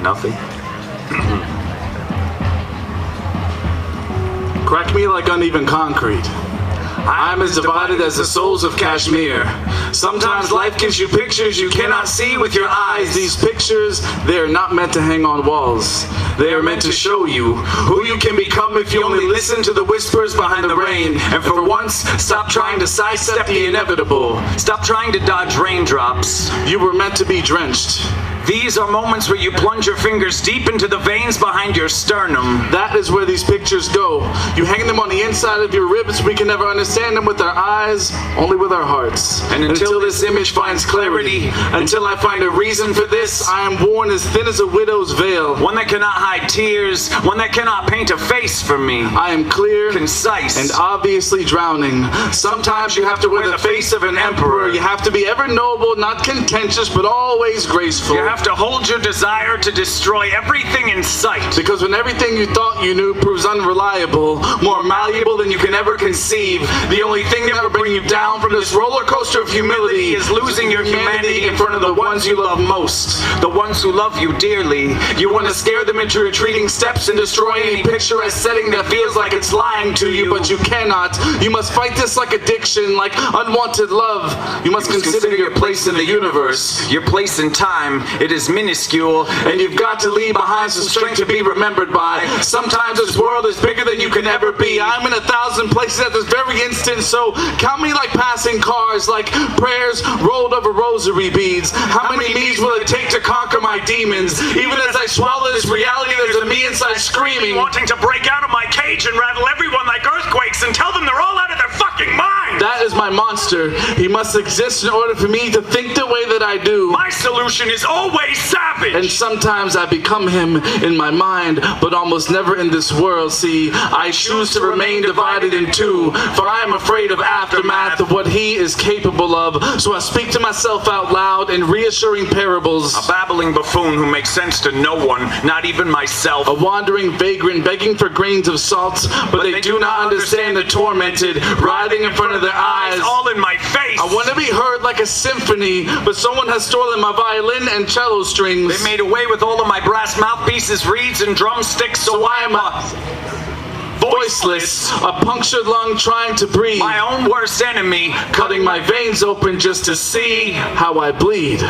Nothing. Crack me like uneven concrete. I'm as divided as the souls of Kashmir. Sometimes life gives you pictures you cannot see with your eyes. These pictures, they are not meant to hang on walls. They are meant to show you who you can become if you only listen to the whispers behind the rain. And for once, stop trying to sidestep the inevitable. Stop trying to dodge raindrops. You were meant to be drenched. These are moments where you plunge your fingers deep into the veins behind your sternum. That is where these pictures go. You hang them on the inside of your ribs. We can never understand them with our eyes, only with our hearts. And until this image finds clarity, until I find a reason for this, I am worn as thin as a widow's veil. One that cannot hide tears, one that cannot paint a face for me. I am clear, concise, and obviously drowning. Sometimes you have to wear the face of an emperor. You have to be ever noble, not contentious, but always graceful. You have to hold your desire to destroy everything in sight. Because when everything you thought you knew proves unreliable, more malleable than you can ever conceive, the only thing that will bring you down from this roller coaster of humility is losing your humanity in front of the ones you love most. The ones who love you dearly. You want to scare them into retreating steps and destroy any picturesque setting that feels like it's lying to you, but you cannot. You must fight this like addiction, like unwanted love. You must consider your place in the universe. Your place in time. It is minuscule, and you've got to leave behind some strength to be remembered by. Sometimes this world is bigger than you can ever be. I'm in 1,000 places at this very instant, so count me like passing cars, like prayers rolled over rosary beads. How many me's will it take to conquer my demons? Even as I swallow this reality, there's a me inside screaming, wanting to break out of my cage and rattle everyone like earthquakes and tell them they're all out of their fucking mind. That is my monster. He must exist in order for me to think the way that I do. My solution is always savage. And sometimes I become him in my mind, but almost never in this world. See, I choose to remain divided in two, for I am afraid of aftermath of what he is capable of. So I speak to myself out loud in reassuring parables. A babbling buffoon who makes sense to no one, not even myself. A wandering vagrant begging for grains of salt, but they do not understand the tormented, writhing in front of their eyes. All in my face. I want to be heard like a symphony, but someone has stolen my violin and cello strings. They made away with all of my brass mouthpieces, reeds, and drumsticks, so why am I voiceless, a punctured lung trying to breathe? My own worst enemy, cutting my veins open just to see how I bleed.